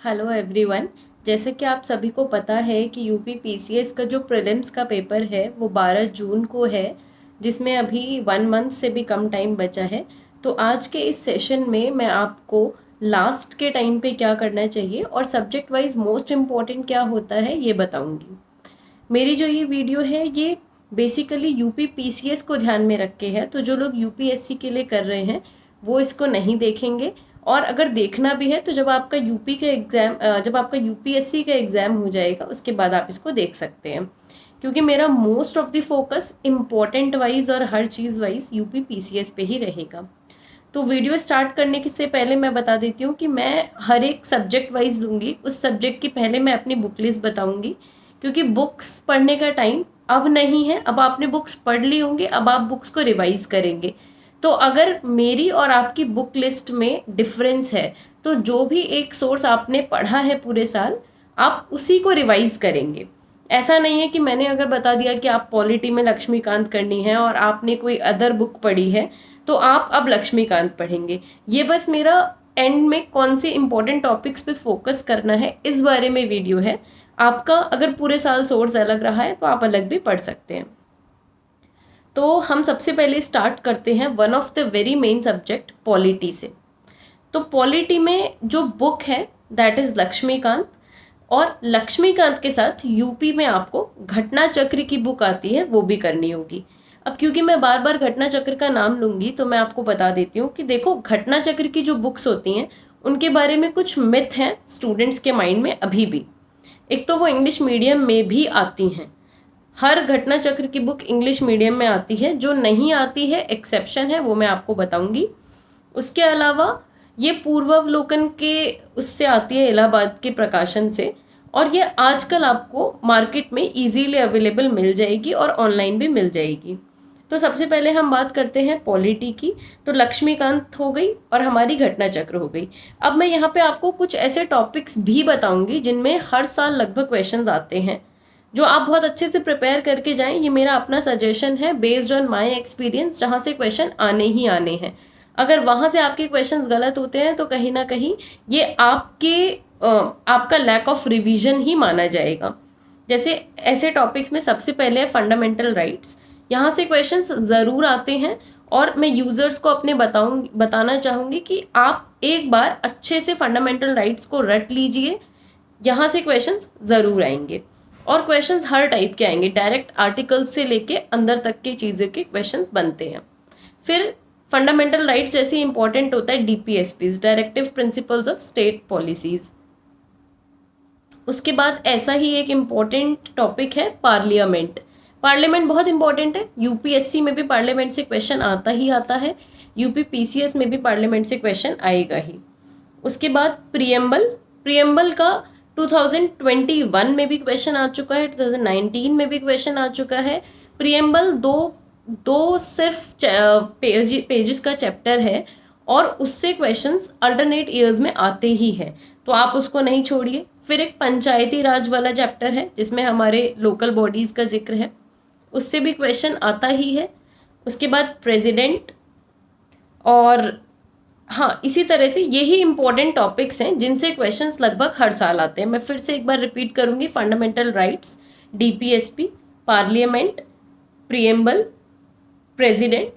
Hello everyone. जैसे कि आप सभी को पता है कि यूपी पीसीएस का जो प्रीलिम्स का पेपर है वो 12 जून को है, जिसमें अभी 1 मंथ से भी कम टाइम बचा है। तो आज के इस सेशन में मैं आपको लास्ट के टाइम पे क्या करना चाहिए और सब्जेक्ट वाइज मोस्ट इम्पॉर्टेंट क्या होता है ये बताऊंगी। मेरी जो ये वीडियो है ये बेसिकली यूपी पीसीएस को ध्यान में रख के है, तो जो लोग यूपीएससी के लिए कर रहे हैं वो इसको नहीं देखेंगे। और अगर देखना भी है तो जब आपका यूपी का एग्ज़ाम जब आपका यूपीएससी का एग्ज़ाम हो जाएगा उसके बाद आप इसको देख सकते हैं, क्योंकि मेरा most of the focus important wise और हर चीज़ वाइज यूपी पीसीएस पे ही रहेगा। तो वीडियो स्टार्ट करने के से पहले मैं बता देती हूँ कि मैं हर एक सब्जेक्ट वाइज लूँगी। उस सब्जेक्ट की पहले मैं अपनी बुक लिस्ट बताऊँगी, क्योंकि बुक्स पढ़ने का टाइम अब नहीं है। अब आपने बुक्स पढ़ ली होंगी, अब आप बुक्स को रिवाइज करेंगे। तो अगर मेरी और आपकी बुक लिस्ट में डिफरेंस है तो जो भी एक सोर्स आपने पढ़ा है पूरे साल आप उसी को रिवाइज करेंगे। ऐसा नहीं है कि मैंने अगर बता दिया कि आप पॉलिटी में लक्ष्मीकांत करनी है और आपने कोई अदर बुक पढ़ी है तो आप अब लक्ष्मीकांत पढ़ेंगे। ये बस मेरा एंड में कौन से इंपॉर्टेंट टॉपिक्स पे फोकस करना है इस बारे में वीडियो है। आपका अगर पूरे साल सोर्स अलग रहा है तो आप अलग भी पढ़ सकते हैं। तो हम सबसे पहले स्टार्ट करते हैं one of the very main subject polity से। तो पॉलिटी में जो बुक है दैट इज लक्ष्मीकांत, और लक्ष्मीकांत के साथ यूपी में आपको घटना चक्र की बुक आती है वो भी करनी होगी। अब क्योंकि मैं बार बार घटना चक्र का नाम लूंगी तो मैं आपको बता देती हूँ कि देखो, घटना चक्र की जो बुक्स होती हैं उनके बारे में कुछ मिथ हैं स्टूडेंट्स के माइंड में अभी भी। एक तो वो इंग्लिश मीडियम में भी आती हैं, हर घटना चक्र की बुक इंग्लिश मीडियम में आती है। जो नहीं आती है एक्सेप्शन है, वो मैं आपको बताऊंगी। उसके अलावा ये पूर्वावलोकन के उससे आती है, इलाहाबाद के प्रकाशन से, और ये आजकल आपको मार्केट में इजीली अवेलेबल मिल जाएगी और ऑनलाइन भी मिल जाएगी। तो सबसे पहले हम बात करते हैं पॉलिटी की। तो लक्ष्मीकांत हो गई और हमारी घटना चक्र हो गई। अब मैं यहाँ पे आपको कुछ ऐसे टॉपिक्स भी बताऊंगी जिनमें हर साल लगभग क्वेश्चंस आते हैं, जो आप बहुत अच्छे से प्रिपेयर करके जाएं। ये मेरा अपना सजेशन है बेस्ड ऑन माय एक्सपीरियंस, जहाँ से क्वेश्चन आने ही आने हैं। अगर वहाँ से आपके क्वेश्चंस गलत होते हैं तो कहीं ना कहीं ये आपका लैक ऑफ रिवीजन ही माना जाएगा। जैसे ऐसे टॉपिक्स में सबसे पहले है फंडामेंटल राइट्स। यहाँ से क्वेश्चंस ज़रूर आते हैं और मैं यूज़र्स को अपने बताना चाहूँगी कि आप एक बार अच्छे से फंडामेंटल राइट्स को रट लीजिए, यहाँ से क्वेश्चंस ज़रूर आएंगे। और क्वेश्चंस हर टाइप के आएंगे, डायरेक्ट आर्टिकल्स से लेके अंदर तक की चीज़ों के क्वेश्चंस बनते हैं। फिर फंडामेंटल राइट्स जैसे इंपॉर्टेंट होता है DPSPs, directive principles of state policies. उसके बाद ऐसा ही एक इम्पॉर्टेंट टॉपिक है पार्लियामेंट। पार्लियामेंट बहुत इंपॉर्टेंट है, यूपीएससी में भी पार्लियामेंट से क्वेश्चन आता ही आता है, यूपी पीसीएस में भी पार्लियामेंट से क्वेश्चन आएगा ही। उसके बाद प्रियम्बल का 2021 में भी क्वेश्चन आ चुका है, 2019 में भी क्वेश्चन आ चुका है। प्रियम्बल दो सिर्फ पेजेस का चैप्टर है और उससे क्वेश्चंस अल्टरनेट ईयर्स में आते ही हैं, तो आप उसको नहीं छोड़िए। फिर एक पंचायती राज वाला चैप्टर है जिसमें हमारे लोकल बॉडीज़ का जिक्र है, उससे भी क्वेश्चन आता ही है। उसके बाद प्रेसिडेंट, और हाँ, इसी तरह से यही इंपॉर्टेंट टॉपिक्स हैं जिनसे क्वेश्चंस लगभग हर साल आते हैं। मैं फिर से एक बार रिपीट करूंगी, fundamental rights, DPSP, parliament, preamble, president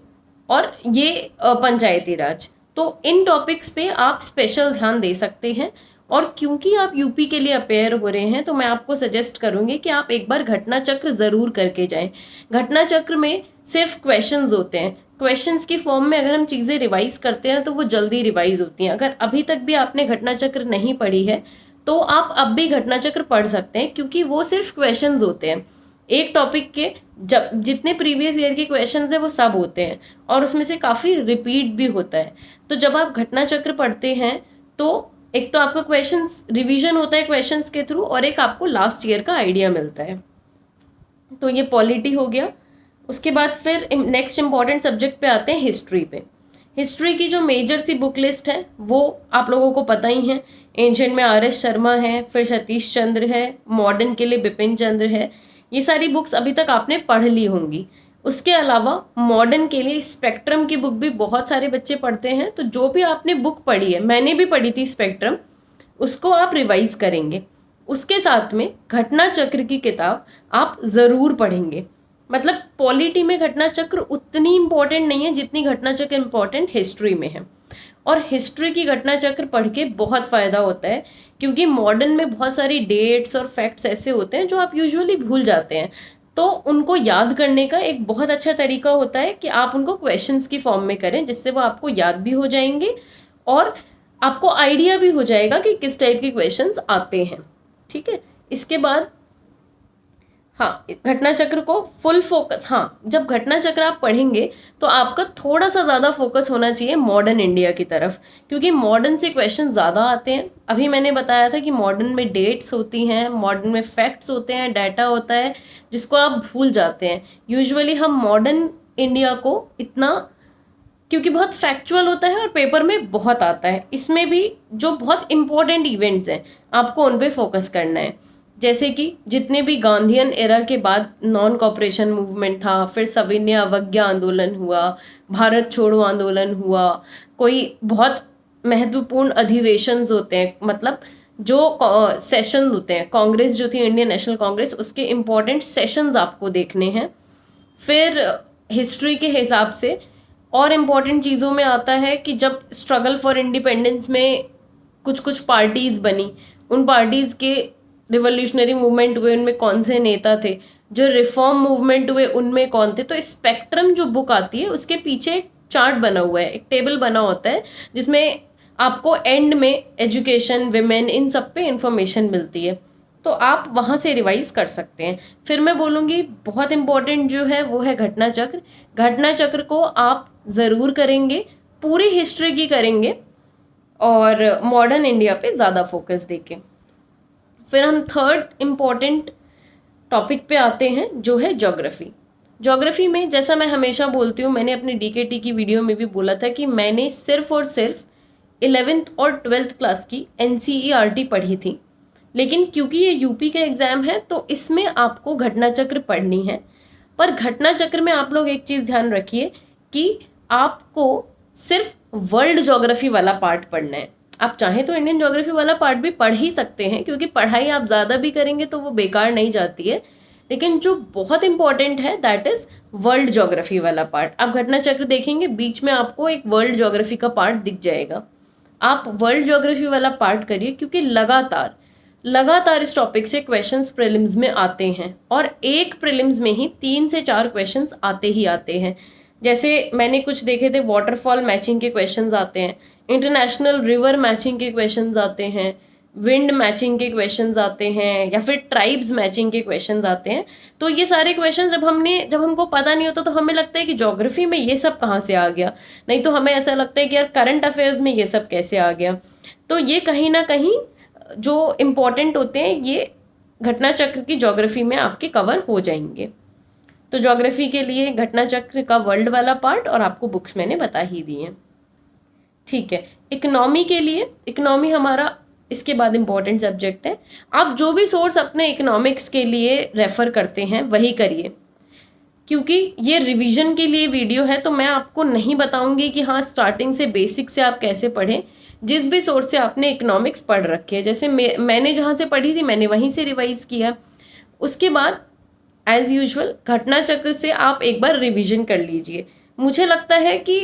और ये पंचायती राज। तो इन टॉपिक्स पे आप स्पेशल ध्यान दे सकते हैं। और क्योंकि आप यूपी के लिए अपेयर हो रहे हैं तो मैं आपको सजेस्ट करूंगी कि आप एक बार घटना चक्र ज़रूर करके जाएं। घटना चक्र में सिर्फ क्वेश्चंस होते हैं, क्वेश्चंस की फॉर्म में अगर हम चीज़ें रिवाइज करते हैं तो वो जल्दी रिवाइज होती हैं। अगर अभी तक भी आपने घटना चक्र नहीं पढ़ी है तो आप अब भी घटना चक्र पढ़ सकते हैं, क्योंकि वो सिर्फ क्वेश्चंस होते हैं। एक टॉपिक के जब जितने प्रीवियस ईयर के क्वेश्चंस हैं वो सब होते हैं और उसमें से काफ़ी रिपीट भी होता है। तो जब आप घटना चक्र पढ़ते हैं तो एक तो आपका क्वेश्चंस रिवीजन होता है क्वेश्चंस के थ्रू, और एक आपको लास्ट ईयर का आइडिया मिलता है। तो ये पॉलिटी हो गया। उसके बाद फिर नेक्स्ट इंपॉर्टेंट सब्जेक्ट पे आते हैं हिस्ट्री पे। हिस्ट्री की जो मेजर सी बुक लिस्ट है वो आप लोगों को पता ही है। एंशिएंट में RS शर्मा है, फिर सतीश चंद्र है, मॉडर्न के लिए बिपिन चंद्र है। ये सारी बुक्स अभी तक आपने पढ़ ली होंगी। उसके अलावा मॉडर्न के लिए स्पेक्ट्रम की बुक भी बहुत सारे बच्चे पढ़ते हैं। तो जो भी आपने बुक पढ़ी है, मैंने भी पढ़ी थी स्पेक्ट्रम, उसको आप रिवाइज करेंगे। उसके साथ में घटना चक्र की किताब आप ज़रूर पढ़ेंगे। मतलब पॉलिटी में घटना चक्र उतनी इम्पोर्टेंट नहीं है जितनी घटना चक्र इम्पोर्टेंट हिस्ट्री में है। और हिस्ट्री की घटना चक्र पढ़ के बहुत फ़ायदा होता है, क्योंकि मॉडर्न में बहुत सारी डेट्स और फैक्ट्स ऐसे होते हैं जो आप यूजुअली भूल जाते हैं। तो उनको याद करने का एक बहुत अच्छा तरीका होता है कि आप उनको क्वेश्चंस की फॉर्म में करें, जिससे वो आपको याद भी हो जाएंगे और आपको आइडिया भी हो जाएगा कि किस टाइप के क्वेश्चंस आते हैं। ठीक है, इसके बाद हाँ, घटना चक्र को फुल फोकस, हाँ, जब घटना चक्र आप पढ़ेंगे तो आपका थोड़ा सा ज़्यादा फोकस होना चाहिए मॉडर्न इंडिया की तरफ, क्योंकि मॉडर्न से क्वेश्चन ज़्यादा आते हैं। अभी मैंने बताया था कि मॉडर्न में डेट्स होती हैं, मॉडर्न में फैक्ट्स होते हैं, डाटा होता है, जिसको आप भूल जाते हैं। यूजुअली हम मॉडर्न इंडिया को इतना, क्योंकि बहुत फैक्चुअल होता है और पेपर में बहुत आता है, इसमें भी जो बहुत इंपॉर्टेंट इवेंट्स हैं आपको उन पे फोकस करना है। जैसे कि जितने भी गांधीयन एरा के बाद नॉन कॉपरेशन मूवमेंट था, फिर सविनय अवज्ञा आंदोलन हुआ, भारत छोड़ो आंदोलन हुआ, कोई बहुत महत्वपूर्ण अधिवेशंस होते हैं, मतलब जो सेशन होते हैं, कांग्रेस जो थी इंडियन नेशनल कांग्रेस, उसके इम्पोर्टेंट सेशंस आपको देखने हैं। फिर हिस्ट्री के हिसाब से और इम्पॉर्टेंट चीज़ों में आता है कि जब स्ट्रगल फॉर इंडिपेंडेंस में कुछ कुछ पार्टीज़ बनी, उन पार्टीज़ के रिवोल्यूशनरी मूवमेंट हुए उनमें कौन से नेता थे, जो रिफॉर्म मूवमेंट हुए उनमें कौन थे। तो स्पेक्ट्रम जो बुक आती है उसके पीछे एक चार्ट बना हुआ है, एक टेबल बना होता है, जिसमें आपको एंड में एजुकेशन, विमेन, इन सब पे इंफॉर्मेशन मिलती है, तो आप वहाँ से रिवाइज कर सकते हैं। फिर मैं बोलूँगी बहुत इंपॉर्टेंट जो है वो है घटना चक्र। घटना चक्र को आप ज़रूर करेंगे, पूरी हिस्ट्री की करेंगे और मॉडर्न इंडिया पे ज़्यादा फोकस देके। फिर हम थर्ड इम्पॉर्टेंट टॉपिक पे आते हैं जो है ज्योग्राफी। ज्योग्राफी में जैसा मैं हमेशा बोलती हूँ, मैंने अपनी डीकेटी की वीडियो में भी बोला था कि मैंने सिर्फ और सिर्फ 11th और 12th क्लास की NCERT पढ़ी थी, लेकिन क्योंकि ये यूपी का एग्ज़ाम है तो इसमें आपको घटना चक्र पढ़नी है। पर घटना चक्र में आप लोग एक चीज़ ध्यान रखिए कि आपको सिर्फ वर्ल्ड ज्योग्राफी वाला पार्ट पढ़ना है। आप चाहें तो इंडियन ज्योग्राफी वाला पार्ट भी पढ़ ही सकते हैं, क्योंकि पढ़ाई आप ज़्यादा भी करेंगे तो वो बेकार नहीं जाती है, लेकिन जो बहुत इंपॉर्टेंट है दैट इज़ वर्ल्ड ज्योग्राफी वाला पार्ट। आप घटना चक्र देखेंगे, बीच में आपको एक वर्ल्ड ज्योग्राफी का पार्ट दिख जाएगा, आप वर्ल्ड ज्योग्राफी वाला पार्ट करिए, क्योंकि लगातार इस टॉपिक से क्वेश्चंस प्रीलिम्स में आते हैं और एक प्रीलिम्स में ही 3 से 4 क्वेश्चंस आते ही आते हैं। जैसे मैंने कुछ देखे थे, वाटरफॉल मैचिंग के क्वेश्चंस आते हैं, इंटरनेशनल रिवर मैचिंग के क्वेश्चंस आते हैं, विंड मैचिंग के क्वेश्चंस आते हैं, या फिर ट्राइब्स मैचिंग के क्वेश्चंस आते हैं। तो ये सारे क्वेश्चन जब हमको पता नहीं होता तो हमें लगता है कि ज्योग्राफी में ये सब कहाँ से आ गया, नहीं तो हमें ऐसा लगता है कि यार करंट अफेयर्स में ये सब कैसे आ गया। तो ये कहीं ना कहीं जो इम्पोर्टेंट होते हैं ये घटना चक्र की ज्योग्राफी में आपके कवर हो जाएंगे। तो ज्योग्राफी के लिए घटना चक्र का वर्ल्ड वाला पार्ट और आपको बुक्स मैंने बता ही दी हैं। ठीक है, इकोनॉमी के लिए, इकोनॉमी हमारा इसके बाद इम्पोर्टेंट सब्जेक्ट है। आप जो भी सोर्स अपने इकोनॉमिक्स के लिए रेफ़र करते हैं वही करिए, क्योंकि ये रिवीजन के लिए वीडियो है, तो मैं आपको नहीं बताऊंगी कि हाँ स्टार्टिंग से बेसिक से आप कैसे पढ़ें। जिस भी सोर्स से आपने इकोनॉमिक्स पढ़ रखे है, जैसे मैंने जहाँ से पढ़ी थी मैंने वहीं से रिवाइज किया। उसके बाद एज़ यूजुअल घटना चक्र से आप एक बार रिवीजन कर लीजिए। मुझे लगता है कि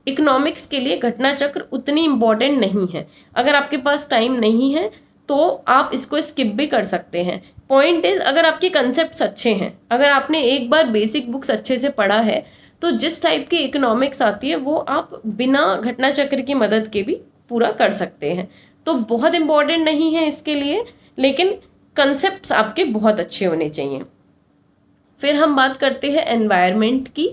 इकोनॉमिक्स के लिए घटना चक्र उतनी इम्पॉर्टेंट नहीं है, अगर आपके पास टाइम नहीं है तो आप इसको स्किप भी कर सकते हैं। पॉइंट इज, अगर आपके कंसेप्ट्स अच्छे हैं, अगर आपने एक बार बेसिक बुक्स अच्छे से पढ़ा है, तो जिस टाइप की इकोनॉमिक्स आती है वो आप बिना घटना चक्र की मदद के भी पूरा कर सकते हैं। तो बहुत इम्पॉर्टेंट नहीं है इसके लिए, लेकिन कंसेप्ट्स आपके बहुत अच्छे होने चाहिए। फिर हम बात करते हैं एनवायरनमेंट की।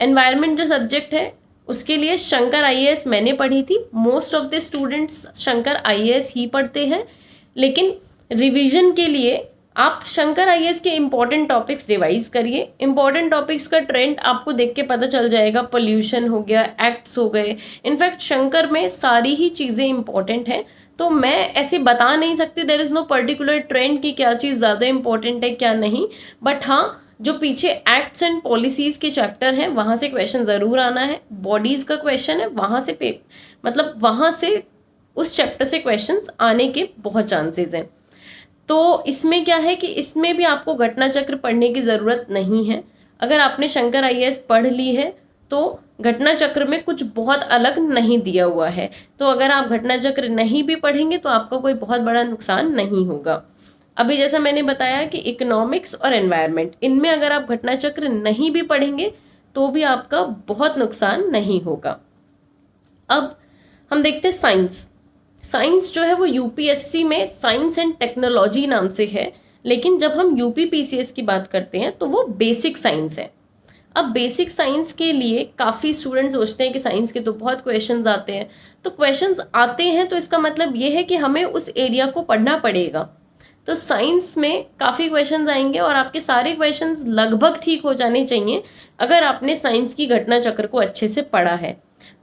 एनवायरनमेंट जो सब्जेक्ट है उसके लिए शंकर आईएएस मैंने पढ़ी थी। Most of the students Shankar IAS ही पढ़ते हैं, लेकिन रिवीजन के लिए आप शंकर आईएएस के इम्पॉर्टेंट टॉपिक्स रिवाइज करिए। इम्पॉर्टेंट टॉपिक्स का ट्रेंड आपको देख के पता चल जाएगा, पोल्यूशन हो गया, एक्ट्स हो गए। इनफैक्ट शंकर में सारी ही चीज़ें इंपॉर्टेंट हैं, तो मैं ऐसे बता नहीं सकती there is no particular trend कि क्या चीज़ ज़्यादा इंपॉर्टेंट है क्या नहीं, बट हाँ जो पीछे एक्ट्स एंड पॉलिसीज़ के चैप्टर हैं वहाँ से क्वेश्चन ज़रूर आना है। बॉडीज़ का क्वेश्चन है, वहाँ से मतलब वहाँ से उस चैप्टर से क्वेश्चंस आने के बहुत चांसेस हैं। तो इसमें क्या है कि इसमें भी आपको घटना चक्र पढ़ने की ज़रूरत नहीं है। अगर आपने शंकर आईएएस पढ़ ली है तो घटना चक्र में कुछ बहुत अलग नहीं दिया हुआ है। तो अगर आप घटना चक्र नहीं भी पढ़ेंगे तो आपका कोई बहुत बड़ा नुकसान नहीं होगा। अभी जैसा मैंने बताया कि इकोनॉमिक्स और एनवायरनमेंट, इनमें अगर आप घटना चक्र नहीं भी पढ़ेंगे तो भी आपका बहुत नुकसान नहीं होगा। अब हम देखते हैं साइंस। साइंस जो है वो यूपीएससी में साइंस एंड टेक्नोलॉजी नाम से है, लेकिन जब हम यूपी पीसीएस की बात करते हैं तो वो बेसिक साइंस है। अब बेसिक साइंस के लिए काफ़ी स्टूडेंट सोचते हैं कि साइंस के तो बहुत क्वेश्चंस आते हैं। तो क्वेश्चंस आते हैं तो इसका मतलब ये है कि हमें उस एरिया को पढ़ना पड़ेगा। तो साइंस में काफ़ी क्वेश्चंस आएंगे और आपके सारे क्वेश्चंस लगभग ठीक हो जाने चाहिए अगर आपने साइंस की घटना चक्र को अच्छे से पढ़ा है।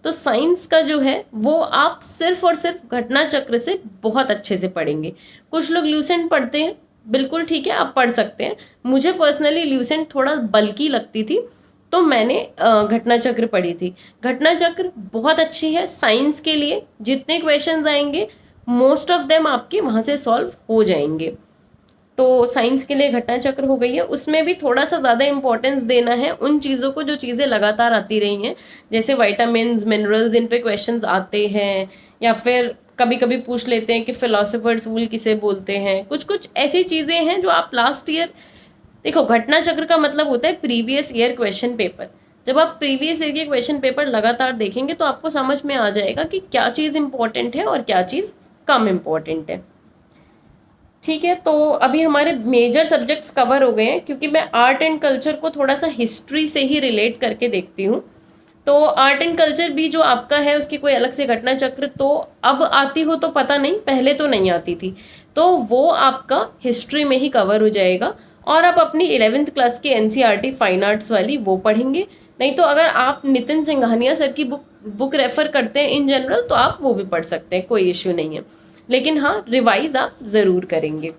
तो साइंस का जो है वो आप सिर्फ और सिर्फ घटना चक्र से बहुत अच्छे से पढ़ेंगे। कुछ लोग ल्यूसेंट पढ़ते हैं, बिल्कुल ठीक है, आप पढ़ सकते हैं। मुझे पर्सनली ल्यूसेंट थोड़ा बल्कि लगती थी तो मैंने घटना चक्र पढ़ी थी। घटना चक्र बहुत अच्छी है साइंस के लिए। जितने क्वेश्चंस आएंगे मोस्ट ऑफ देम आपके वहाँ से सॉल्व हो जाएंगे। तो साइंस के लिए घटना चक्र हो गई है। उसमें भी थोड़ा सा ज़्यादा इंपॉर्टेंस देना है उन चीज़ों को जो चीज़ें लगातार आती रही हैं, जैसे वाइटामिन्स, मिनरल्स, इन पे क्वेश्चंस आते हैं, या फिर कभी कभी पूछ लेते हैं कि फिलोसोफर्स वूल किसे बोलते हैं। कुछ कुछ ऐसी चीज़ें हैं जो आप लास्ट ईयर, देखो घटना चक्र का मतलब होता है प्रीवियस ईयर क्वेश्चन पेपर। जब आप प्रीवियस ईयर के क्वेश्चन पेपर लगातार देखेंगे तो आपको समझ में आ जाएगा कि क्या चीज़ इंपॉर्टेंट है और क्या चीज़ कम इम्पॉर्टेंट है। ठीक है, तो अभी हमारे मेजर सब्जेक्ट्स कवर हो गए हैं, क्योंकि मैं आर्ट एंड कल्चर को थोड़ा सा हिस्ट्री से ही रिलेट करके देखती हूँ। तो आर्ट एंड कल्चर भी जो आपका है उसकी कोई अलग से घटना चक्र तो अब आती हो तो पता नहीं, पहले तो नहीं आती थी। तो वो आपका हिस्ट्री में ही कवर हो जाएगा और आप अपनी 11th क्लास की एनसीईआरटी फाइन आर्ट्स वाली वो पढ़ेंगे। नहीं तो अगर आप नितिन सिंघानिया सर की बुक रेफर करते हैं इन जनरल तो आप वो भी पढ़ सकते हैं, कोई इश्यू नहीं है। लेकिन हाँ, रिवाइज आप ज़रूर करेंगे।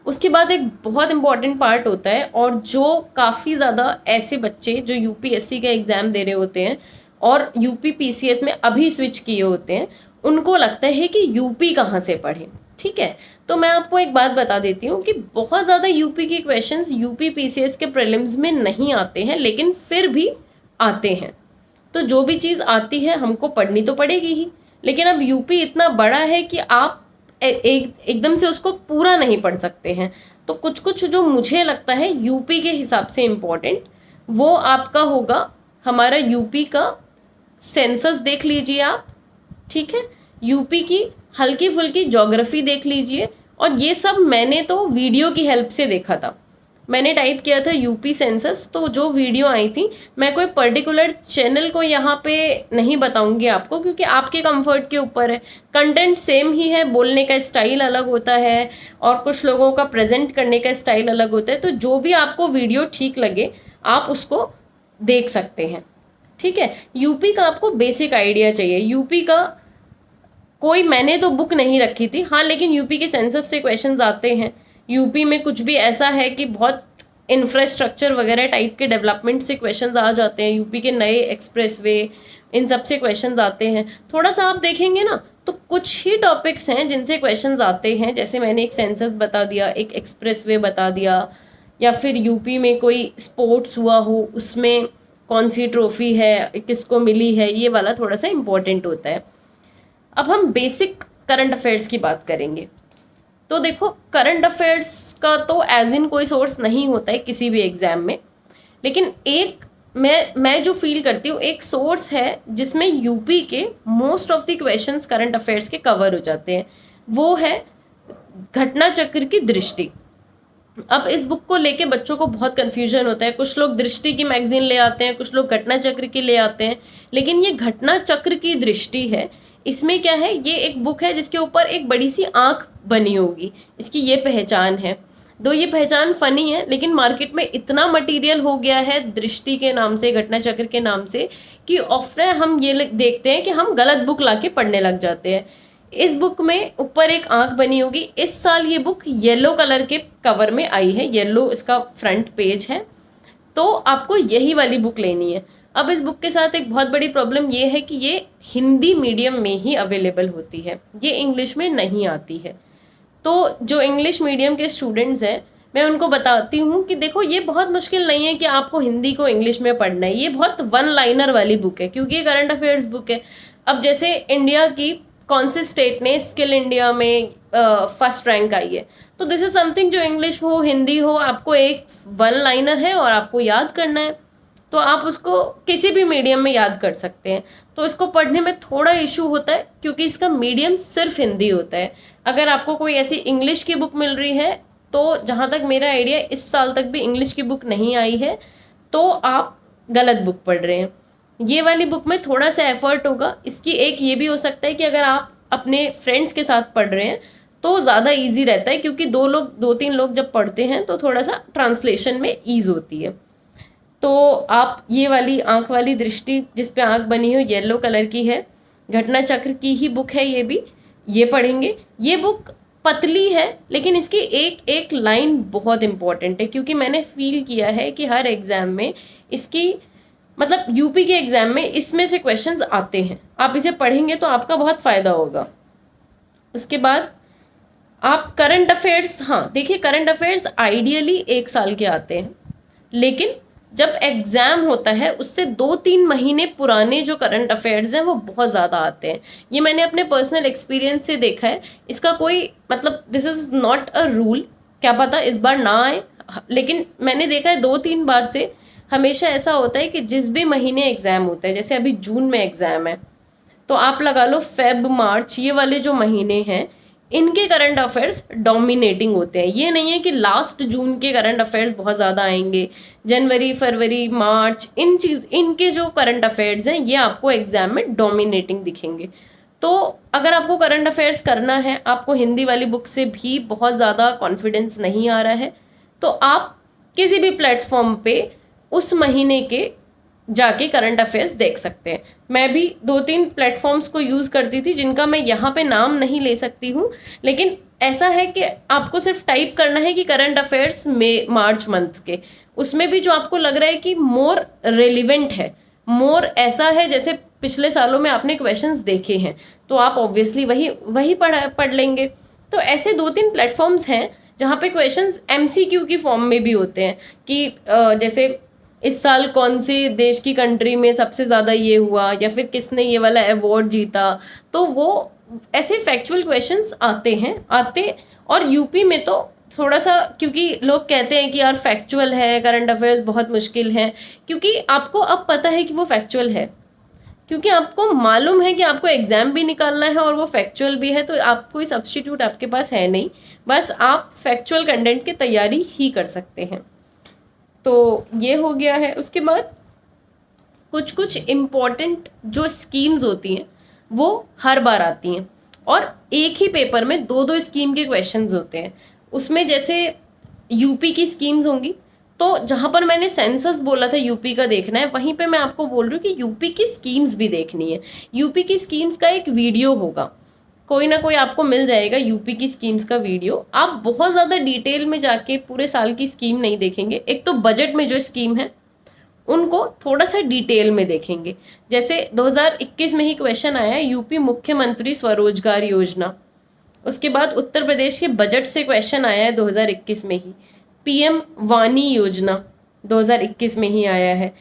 उसके बाद एक बहुत इम्पॉर्टेंट पार्ट होता है, और जो काफ़ी ज़्यादा ऐसे बच्चे जो यूपीएससी का एग्ज़ाम दे रहे होते हैं और यूपी पीसीएस में अभी स्विच किए होते हैं, उनको लगता है कि यूपी कहाँ से पढ़ें। ठीक है, तो मैं आपको एक बात बता देती हूँ कि बहुत ज़्यादा यूपी के क्वेश्चंस यूपी पीसीएस के प्रीलिम्स में नहीं आते हैं, लेकिन फिर भी आते हैं। तो जो भी चीज़ आती है हमको पढ़नी तो पड़ेगी ही, लेकिन अब यूपी इतना बड़ा है कि आप एकदम से उसको पूरा नहीं पढ़ सकते हैं। तो कुछ कुछ जो मुझे लगता है यूपी के हिसाब से इम्पोर्टेंट, वो आपका होगा हमारा यूपी का सेंसस देख लीजिए आप। ठीक है, यूपी की हल्की फुल्की ज्योग्राफी देख लीजिए, और ये सब मैंने तो वीडियो की हेल्प से देखा था। मैंने टाइप किया था यूपी सेंसस, तो जो वीडियो आई थी, मैं कोई पर्टिकुलर चैनल को यहाँ पे नहीं बताऊंगी आपको, क्योंकि आपके कंफर्ट के ऊपर है। कंटेंट सेम ही है, बोलने का स्टाइल अलग होता है और कुछ लोगों का प्रेजेंट करने का स्टाइल अलग होता है। तो जो भी आपको वीडियो ठीक लगे आप उसको देख सकते हैं। ठीक है, यूपी का आपको बेसिक आइडिया चाहिए। यूपी का कोई मैंने तो बुक नहीं रखी थी, हाँ, लेकिन यूपी के सेंसस से क्वेश्चंस आते हैं। यूपी में कुछ भी ऐसा है कि बहुत इंफ्रास्ट्रक्चर वगैरह टाइप के डेवलपमेंट से क्वेश्चंस आ जाते हैं। यूपी के नए एक्सप्रेसवे, इन सब से क्वेश्चंस आते हैं। थोड़ा सा आप देखेंगे ना तो कुछ ही टॉपिक्स हैं जिनसे क्वेश्चंस आते हैं, जैसे मैंने एक सेंसस बता दिया, एक एक्सप्रेसवे बता दिया, या फिर यूपी में कोई स्पोर्ट्स हुआ हो उसमें कौन सी ट्रॉफी है, किसको मिली है, ये वाला थोड़ा सा इम्पोर्टेंट होता है। अब हम बेसिक करंट अफेयर्स की बात करेंगे। तो देखो, करंट अफेयर्स का तो एज इन कोई सोर्स नहीं होता है किसी भी एग्जाम में, लेकिन एक मैं जो फील करती हूँ एक सोर्स है जिसमें यूपी के most of the questions current affairs के कवर हो जाते हैं, वो है घटना चक्र की दृष्टि। अब इस बुक को लेके बच्चों को बहुत कन्फ्यूजन होता है। कुछ लोग दृष्टि की मैगजीन ले आते हैं, कुछ लोग घटना चक्र की ले आते हैं, लेकिन ये घटना चक्र की दृष्टि है। इसमें क्या है, ये एक बुक है जिसके ऊपर एक बड़ी सी आँख बनी होगी, इसकी ये पहचान है। दो ये पहचान फनी है, लेकिन मार्केट में इतना मटेरियल हो गया है दृष्टि के नाम से, घटना चक्र के नाम से, कि ऑफ्टर हम ये देखते हैं कि हम गलत बुक लाके पढ़ने लग जाते हैं। इस बुक में ऊपर एक आँख बनी होगी। इस साल ये बुक येलो कलर के कवर में आई है, येलो इसका फ्रंट पेज है, तो आपको यही वाली बुक लेनी है। अब इस बुक के साथ एक बहुत बड़ी प्रॉब्लम ये है कि ये हिंदी मीडियम में ही अवेलेबल होती है, ये इंग्लिश में नहीं आती है। तो जो इंग्लिश मीडियम के स्टूडेंट्स हैं, मैं उनको बताती हूँ कि देखो ये बहुत मुश्किल नहीं है कि आपको हिंदी को इंग्लिश में पढ़ना है, ये बहुत वन लाइनर वाली बुक है क्योंकि ये करंट अफेयर्स बुक है। अब जैसे इंडिया की कौन से स्टेट ने स्किल इंडिया में फर्स्ट रैंक आई है, तो दिस इज समथिंग जो इंग्लिश हो हिंदी हो, आपको एक वन लाइनर है और आपको याद करना है, तो आप उसको किसी भी मीडियम में याद कर सकते हैं। तो इसको पढ़ने में थोड़ा इशू होता है क्योंकि इसका मीडियम सिर्फ हिंदी होता है। अगर आपको कोई ऐसी इंग्लिश की बुक मिल रही है, तो जहाँ तक मेरा आइडिया इस साल तक भी इंग्लिश की बुक नहीं आई है, तो आप गलत बुक पढ़ रहे हैं। ये वाली बुक में थोड़ा सा एफर्ट होगा। इसकी एक ये भी हो सकता है कि अगर आप अपने फ्रेंड्स के साथ पढ़ रहे हैं तो ज़्यादा इजी रहता है, क्योंकि दो तीन लोग जब पढ़ते हैं तो थोड़ा सा ट्रांसलेशन में ईज होती है। तो आप ये वाली आंख वाली दृष्टि जिस पे आंख बनी हो येलो कलर की है, घटना चक्र की ही बुक है ये भी, ये पढ़ेंगे। ये बुक पतली है लेकिन इसकी एक एक लाइन बहुत इंपॉर्टेंट है, क्योंकि मैंने फील किया है कि हर एग्ज़ाम में इसकी, मतलब यूपी के एग्ज़ाम में इसमें से क्वेश्चंस आते हैं। आप इसे पढ़ेंगे तो आपका बहुत फ़ायदा होगा। उसके बाद आप करंट अफेयर्स, हाँ देखिए करंट अफेयर्स आइडियली 1 साल के आते हैं, लेकिन जब एग्ज़ाम होता है उससे 2-3 महीने पुराने जो करंट अफेयर्स हैं वो बहुत ज़्यादा आते हैं। ये मैंने अपने पर्सनल एक्सपीरियंस से देखा है। इसका कोई मतलब this is not a rule, क्या पता इस बार ना आए, लेकिन मैंने देखा है 2-3 बार से हमेशा ऐसा होता है कि जिस भी महीने एग्ज़ाम होता है, जैसे अभी जून में एग्ज़ाम है, तो आप लगा लो फेब मार्च ये वाले जो महीने हैं इनके करंट अफेयर्स डोमिनेटिंग होते हैं। ये नहीं है कि लास्ट जून के करंट अफेयर्स बहुत ज़्यादा आएंगे, जनवरी फरवरी मार्च इनके जो करंट अफेयर्स हैं ये आपको एग्जाम में डोमिनेटिंग दिखेंगे। तो अगर आपको करंट अफेयर्स करना है, आपको हिंदी वाली बुक से भी बहुत ज़्यादा कॉन्फिडेंस नहीं आ रहा है, तो आप किसी भी प्लेटफॉर्म पे उस महीने के जाके करंट अफेयर्स देख सकते हैं। मैं भी 2-3 प्लेटफॉर्म्स को यूज़ करती थी जिनका मैं यहाँ पे नाम नहीं ले सकती हूँ, लेकिन ऐसा है कि आपको सिर्फ टाइप करना है कि करंट अफेयर्स में मार्च मंथ के, उसमें भी जो आपको लग रहा है कि मोर रेलिवेंट है, मोर ऐसा है जैसे पिछले सालों में आपने क्वेश्चंस देखे हैं, तो आप ऑब्वियसली वही पढ़ लेंगे। तो ऐसे 2-3 प्लेटफॉर्म्स हैं जहाँ पे क्वेश्चंस MCQ की फॉर्म में भी होते हैं कि जैसे इस साल कौन से देश की कंट्री में सबसे ज़्यादा ये हुआ, या फिर किसने ये वाला अवार्ड जीता, तो वो ऐसे फैक्चुअल क्वेश्चंस आते। और यूपी में तो थोड़ा सा, क्योंकि लोग कहते हैं कि यार फैक्चुअल है करंट अफेयर्स बहुत मुश्किल है, क्योंकि आपको अब पता है कि वो फैक्चुअल है, क्योंकि आपको मालूम है कि आपको एग्ज़ाम भी निकालना है और वो फैक्चुअल भी है, तो आप कोई सब्स्टिट्यूट आपके पास है नहीं, बस आप फैक्चुअल कंटेंट की तैयारी ही कर सकते हैं। तो ये हो गया है। उसके बाद कुछ कुछ इम्पॉर्टेंट जो स्कीम्स होती हैं वो हर बार आती हैं, और एक ही पेपर में 2-2 स्कीम के क्वेश्चंस होते हैं। उसमें जैसे यूपी की स्कीम्स होंगी, तो जहाँ पर मैंने सेंसस बोला था यूपी का देखना है, वहीं पे मैं आपको बोल रही हूँ कि यूपी की स्कीम्स भी देखनी है। यूपी की स्कीम्स का एक वीडियो होगा, कोई ना कोई आपको मिल जाएगा यूपी की स्कीम्स का वीडियो। आप बहुत ज़्यादा डिटेल में जाके पूरे साल की स्कीम नहीं देखेंगे, एक तो बजट में जो स्कीम है उनको थोड़ा सा डिटेल में देखेंगे। जैसे 2021 में ही क्वेश्चन आया है यूपी मुख्यमंत्री स्वरोजगार योजना, उसके बाद उत्तर प्रदेश के बजट से क्वेश्चन आया है 2021 में ही, PM वानी योजना 2021 में ही आया है।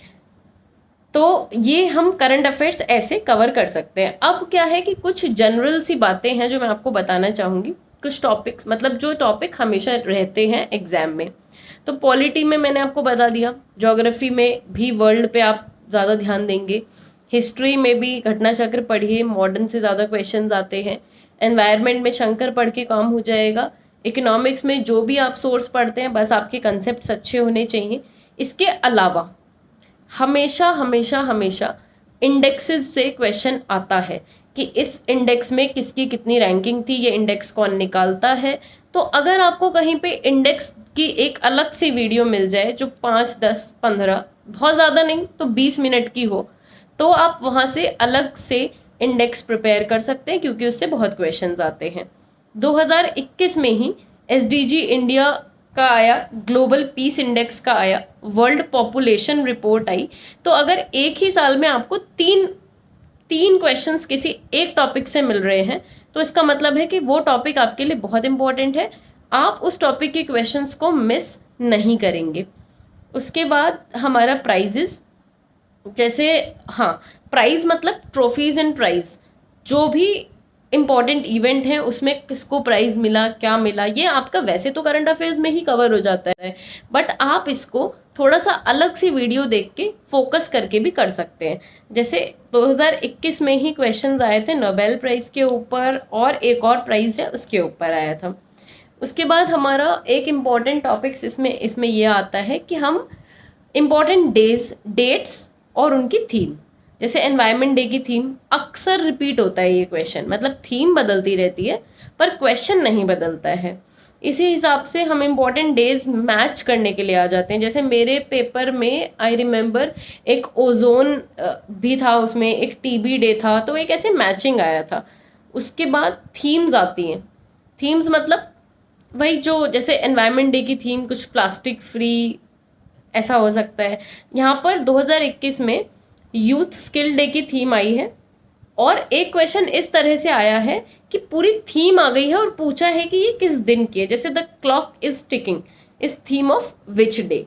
तो ये हम करंट अफेयर्स ऐसे कवर कर सकते हैं। अब क्या है कि कुछ जनरल सी बातें हैं जो मैं आपको बताना चाहूँगी, कुछ टॉपिक्स, मतलब जो टॉपिक हमेशा रहते हैं एग्जाम में। तो पॉलिटी में मैंने आपको बता दिया, ज्योग्राफी में भी वर्ल्ड पे आप ज़्यादा ध्यान देंगे, हिस्ट्री में भी घटना चक्र पढ़िए, मॉडर्न से ज़्यादा क्वेश्चंस आते हैं, एनवायरनमेंट में शंकर पढ़ के काम हो जाएगा, इकोनॉमिक्स में जो भी आप सोर्स पढ़ते हैं बस आपके कंसेप्ट अच्छे होने चाहिए। इसके अलावा हमेशा हमेशा हमेशा इंडेक्सेस से क्वेश्चन आता है कि इस इंडेक्स में किसकी कितनी रैंकिंग थी, ये इंडेक्स कौन निकालता है। तो अगर आपको कहीं पे इंडेक्स की एक अलग से वीडियो मिल जाए जो 5, 10, 15, बहुत ज़्यादा नहीं तो 20 मिनट की हो, तो आप वहाँ से अलग से इंडेक्स प्रिपेयर कर सकते हैं, क्योंकि उससे बहुत क्वेश्चंस आते हैं। 2021 में ही SDG इंडिया का आया, ग्लोबल पीस इंडेक्स का आया, वर्ल्ड पॉपुलेशन रिपोर्ट आई। तो अगर एक ही साल में आपको तीन तीन क्वेश्चंस किसी एक टॉपिक से मिल रहे हैं, तो इसका मतलब है कि वो टॉपिक आपके लिए बहुत इंपॉर्टेंट है, आप उस टॉपिक के क्वेश्चंस को मिस नहीं करेंगे। उसके बाद हमारा प्राइजेस, जैसे हाँ, प्राइज मतलब ट्रॉफीज एंड प्राइज, जो भी इम्पॉर्टेंट इवेंट है उसमें किसको प्राइज मिला, क्या मिला, ये आपका वैसे तो करंट अफेयर्स में ही कवर हो जाता है, बट आप इसको थोड़ा सा अलग सी वीडियो देख के फोकस करके भी कर सकते हैं। जैसे 2021 में ही क्वेश्चंस आए थे नोबेल प्राइज के ऊपर, और एक और प्राइज है उसके ऊपर आया था। उसके बाद हमारा एक इम्पॉर्टेंट टॉपिक्स इसमें इसमें ये आता है कि हम इम्पॉर्टेंट डेट्स और उनकी थीम, जैसे एनवायरनमेंट डे की थीम अक्सर रिपीट होता है ये क्वेश्चन, मतलब थीम बदलती रहती है पर क्वेश्चन नहीं बदलता है। इसी हिसाब से हम इम्पॉर्टेंट डेज मैच करने के लिए आ जाते हैं। जैसे मेरे पेपर में आई रिमेम्बर एक ओजोन भी था, उसमें एक टीबी डे था, तो एक ऐसे मैचिंग आया था। उसके बाद थीम्स आती हैं। थीम्स मतलब वही जो, जैसे एनवायरनमेंट डे की थीम कुछ प्लास्टिक फ्री ऐसा हो सकता है। यहाँ पर 2021 में यूथ स्किल डे की थीम आई है, और एक क्वेश्चन इस तरह से आया है कि पूरी थीम आ गई है और पूछा है कि ये किस दिन की है, जैसे the clock is ticking is theme of which day.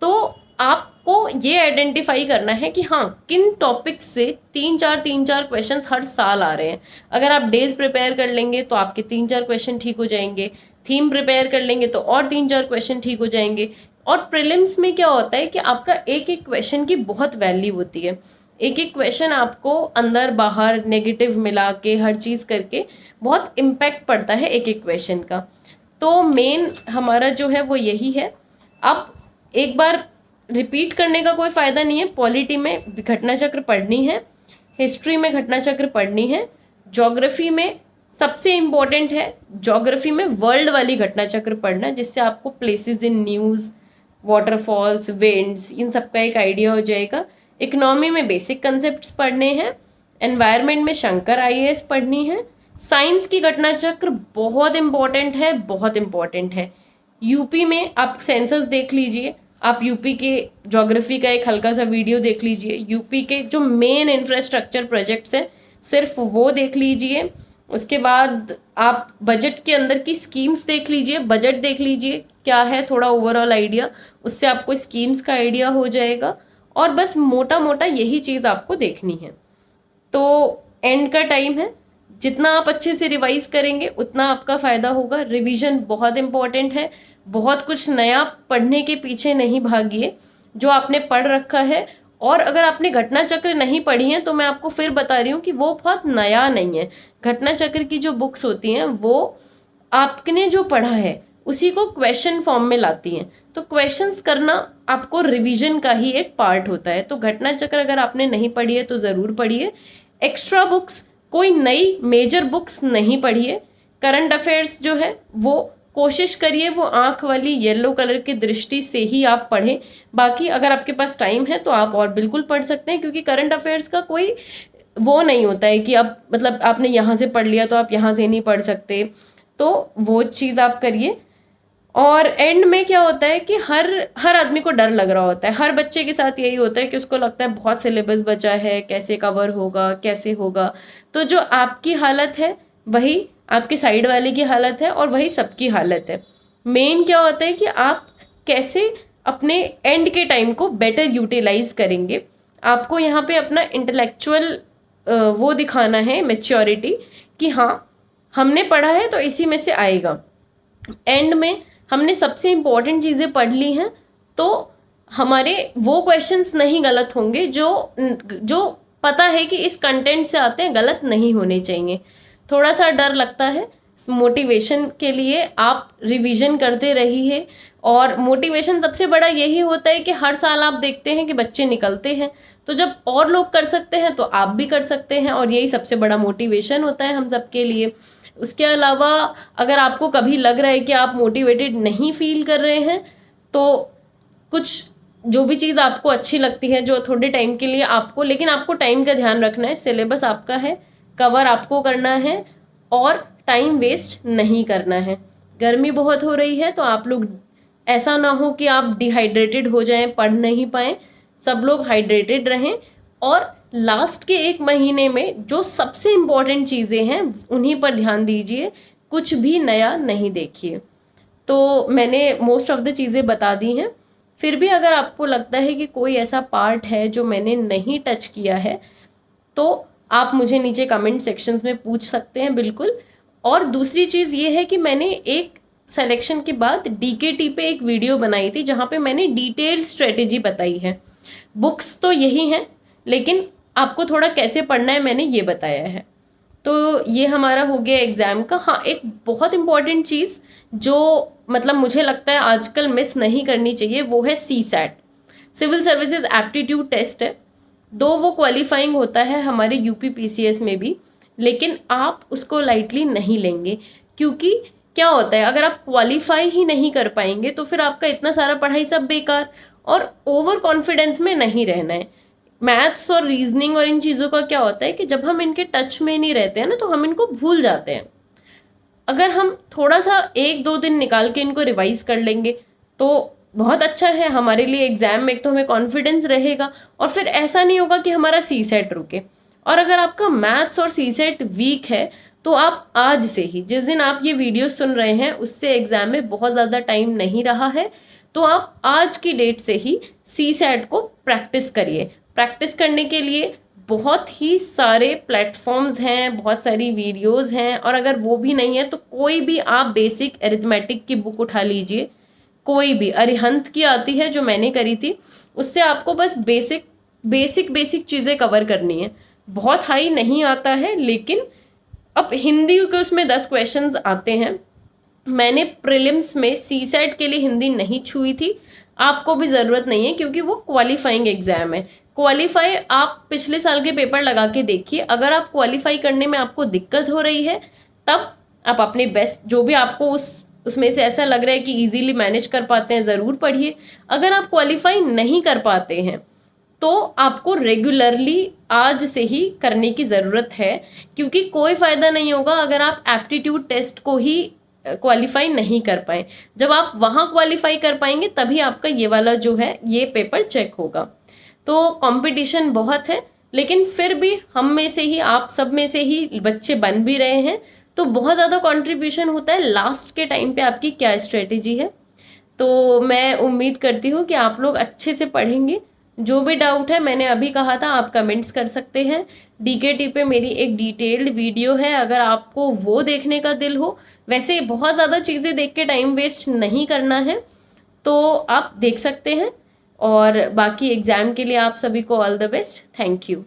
तो आपको ये आइडेंटिफाई करना है कि हाँ, किन टॉपिक्स से तीन चार क्वेश्चंस हर साल आ रहे हैं। अगर आप डेज प्रिपेयर कर लेंगे तो आपके 3-4 क्वेश्चन ठीक हो जाएंगे, थीम प्रिपेयर कर लेंगे तो और 3-4 क्वेश्चन ठीक हो जाएंगे। और प्रीलिम्स में क्या होता है कि आपका एक एक क्वेश्चन की बहुत वैल्यू होती है, एक एक क्वेश्चन आपको अंदर बाहर नेगेटिव मिला के हर चीज़ करके बहुत इम्पैक्ट पड़ता है एक एक क्वेश्चन का। तो मेन हमारा जो है वो यही है। अब एक बार रिपीट करने का कोई फ़ायदा नहीं है। पॉलिटी में घटना चक्र पढ़नी है, हिस्ट्री में घटना चक्र पढ़नी है, ज्योग्राफी में सबसे इम्पोर्टेंट है ज्योग्राफी में वर्ल्ड वाली घटना चक्र पढ़ना, जिससे आपको places in news, waterfalls, winds, इन सब का एक आइडिया हो जाएगा। इकोनॉमी में बेसिक कंसेप्ट्स पढ़ने हैं, एनवायरनमेंट में शंकर आईएएस पढ़नी है। साइंस की घटना चक्र बहुत इम्पॉर्टेंट है, बहुत इम्पॉर्टेंट है। यूपी में आप सेंसस देख लीजिए, आप यूपी के ज्योग्राफी का एक हल्का सा वीडियो देख लीजिए, यूपी के जो मेन इंफ्रास्ट्रक्चर प्रोजेक्ट्स हैं सिर्फ वो देख लीजिए। उसके बाद आप बजट के अंदर की स्कीम्स देख लीजिए, बजट देख लीजिए क्या है, थोड़ा ओवरऑल आइडिया, उससे आपको स्कीम्स का आइडिया हो जाएगा। और बस मोटा मोटा यही चीज़ आपको देखनी है। तो एंड का टाइम है, जितना आप अच्छे से रिवाइज करेंगे उतना आपका फ़ायदा होगा। रिवीजन बहुत इम्पॉर्टेंट है, बहुत कुछ नया पढ़ने के पीछे नहीं भागिए, जो आपने पढ़ रखा है। और अगर आपने घटना चक्र नहीं पढ़ी है तो मैं आपको फिर बता रही हूँ कि वो बहुत नया नहीं है। घटना चक्र की जो बुक्स होती हैं वो आपने जो पढ़ा है उसी को क्वेश्चन फॉर्म में लाती हैं, तो क्वेश्चंस करना आपको रिवीजन का ही एक पार्ट होता है। तो घटना चक्र अगर आपने नहीं पढ़ी है तो ज़रूर पढ़िए। एक्स्ट्रा बुक्स, कोई नई मेजर बुक्स नहीं पढ़िए। करंट अफेयर्स जो है वो कोशिश करिए वो आँख वाली येलो कलर की दृष्टि से ही आप पढ़ें। बाकी अगर आपके पास टाइम है तो आप और बिल्कुल पढ़ सकते हैं, क्योंकि करंट अफेयर्स का कोई वो नहीं होता है कि आप मतलब आपने यहाँ से पढ़ लिया तो आप यहाँ से नहीं पढ़ सकते, तो वो चीज़ आप करिए। और एंड में क्या होता है कि हर हर आदमी को डर लग रहा होता है, हर बच्चे के साथ यही होता है कि उसको लगता है बहुत सिलेबस बचा है, कैसे कवर होगा, कैसे होगा। तो जो आपकी हालत है वही आपके साइड वाले की हालत है और वही सबकी हालत है। मेन क्या होता है कि आप कैसे अपने एंड के टाइम को बेटर यूटिलाइज करेंगे। आपको यहाँ पे अपना इंटेलेक्चुअल वो दिखाना है, मैच्योरिटी, कि हाँ हमने पढ़ा है तो इसी में से आएगा। एंड में हमने सबसे इम्पोर्टेंट चीज़ें पढ़ ली हैं तो हमारे वो क्वेश्चंस नहीं गलत होंगे जो जो पता है कि इस कंटेंट से आते हैं, गलत नहीं होने चाहिए। थोड़ा सा डर लगता है, मोटिवेशन के लिए आप रिवीजन करते रहिए। और मोटिवेशन सबसे बड़ा यही होता है कि हर साल आप देखते हैं कि बच्चे निकलते हैं, तो जब और लोग कर सकते हैं तो आप भी कर सकते हैं, और यही सबसे बड़ा मोटिवेशन होता है हम सबके लिए। उसके अलावा अगर आपको कभी लग रहा है कि आप मोटिवेटेड नहीं फील कर रहे हैं, तो कुछ जो भी चीज़ आपको अच्छी लगती है जो थोड़े टाइम के लिए आपको, लेकिन आपको टाइम का ध्यान रखना है, सिलेबस आपका है, कवर आपको करना है और टाइम वेस्ट नहीं करना है। गर्मी बहुत हो रही है, तो आप लोग ऐसा ना हो कि आप डिहाइड्रेटेड हो जाएं, पढ़ नहीं पाएं। सब लोग हाइड्रेटेड रहें और लास्ट के 1 महीने में जो सबसे इम्पोर्टेंट चीज़ें हैं उन्हीं पर ध्यान दीजिए, कुछ भी नया नहीं देखिए। तो मैंने मोस्ट ऑफ द चीज़ें बता दी हैं। फिर भी अगर आपको लगता है कि कोई ऐसा पार्ट है जो मैंने नहीं टच किया है, तो आप मुझे नीचे कमेंट सेक्शंस में पूछ सकते हैं बिल्कुल। और दूसरी चीज़ ये है कि मैंने एक सिलेक्शन के बाद डीकेटी पे एक वीडियो बनाई थी जहाँ पे मैंने डिटेल्ड स्ट्रेटेजी बताई है। बुक्स तो यही हैं, लेकिन आपको थोड़ा कैसे पढ़ना है मैंने ये बताया है। तो ये हमारा हो गया एग्ज़ाम का। हाँ, एक बहुत इम्पॉर्टेंट चीज़ जो मतलब मुझे लगता है आजकल मिस नहीं करनी चाहिए, वो है CSAT, civil services aptitude test है। दो वो क्वालिफाइंग होता है हमारे यूपी पीसीएस में भी, लेकिन आप उसको लाइटली नहीं लेंगे। क्योंकि क्या होता है, अगर आप क्वालिफाई ही नहीं कर पाएंगे तो फिर आपका इतना सारा पढ़ाई सब बेकार, और ओवर कॉन्फिडेंस में नहीं रहना है। मैथ्स और रीजनिंग और इन चीज़ों का क्या होता है कि जब हम इनके टच में नहीं रहते हैं ना, तो हम इनको भूल जाते हैं। अगर हम थोड़ा सा 1-2 दिन निकाल के इनको रिवाइज कर लेंगे तो बहुत अच्छा है हमारे लिए। एग्जाम में एक तो हमें कॉन्फिडेंस रहेगा, और फिर ऐसा नहीं होगा कि हमारा सीसेट रुके। और अगर आपका मैथ्स और सीसेट वीक है तो आप आज से ही, जिस दिन आप ये वीडियो सुन रहे हैं उससे एग्जाम में बहुत ज़्यादा टाइम नहीं रहा है, तो आप आज की डेट से ही सीसेट को प्रैक्टिस करिए। प्रैक्टिस करने के लिए बहुत ही सारे प्लेटफॉर्म्स हैं, बहुत सारी वीडियोस हैं, और अगर वो भी नहीं है तो कोई भी आप बेसिक अरिथमेटिक की बुक उठा लीजिए। कोई भी, अरिहंत की आती है जो मैंने करी थी, उससे आपको बस बेसिक चीज़ें कवर करनी है। बहुत हाई नहीं आता है, लेकिन अब हिंदी के उसमें 10 क्वेश्चंस आते हैं। मैंने प्रीलिम्स में सीसेट के लिए हिंदी नहीं छुई थी, आपको भी ज़रूरत नहीं है क्योंकि वो क्वालिफाइंग एग्जाम है। क्वालिफाई आप पिछले साल के पेपर लगा के देखिए, अगर आप क्वालिफाई करने में आपको दिक्कत हो रही है तब आप अपने बेस्ट, जो भी आपको उसमें से ऐसा लग रहा है कि इजीली मैनेज कर पाते हैं, ज़रूर पढ़िए। अगर आप क्वालिफाई नहीं कर पाते हैं तो आपको रेगुलरली आज से ही करने की ज़रूरत है, क्योंकि कोई फ़ायदा नहीं होगा अगर आप एप्टीट्यूड टेस्ट को ही क्वालिफाई नहीं कर पाए। जब आप वहाँ क्वालिफाई कर पाएंगे तभी आपका ये वाला जो है ये पेपर चेक होगा। तो कंपटीशन बहुत है, लेकिन फिर भी हम में से ही, आप सब में से ही बच्चे बन भी रहे हैं, तो बहुत ज़्यादा कंट्रीब्यूशन होता है लास्ट के टाइम पे आपकी क्या स्ट्रेटेजी है। तो मैं उम्मीद करती हूँ कि आप लोग अच्छे से पढ़ेंगे। जो भी डाउट है, मैंने अभी कहा था, आप कमेंट्स कर सकते हैं। डीकेटी पे मेरी एक डिटेल्ड वीडियो है, अगर आपको वो देखने का दिल हो। वैसे बहुत ज़्यादा चीज़ें देख के टाइम वेस्ट नहीं करना है, तो आप देख सकते हैं। और बाकी एग्ज़ाम के लिए आप सभी को all the best. Thank you.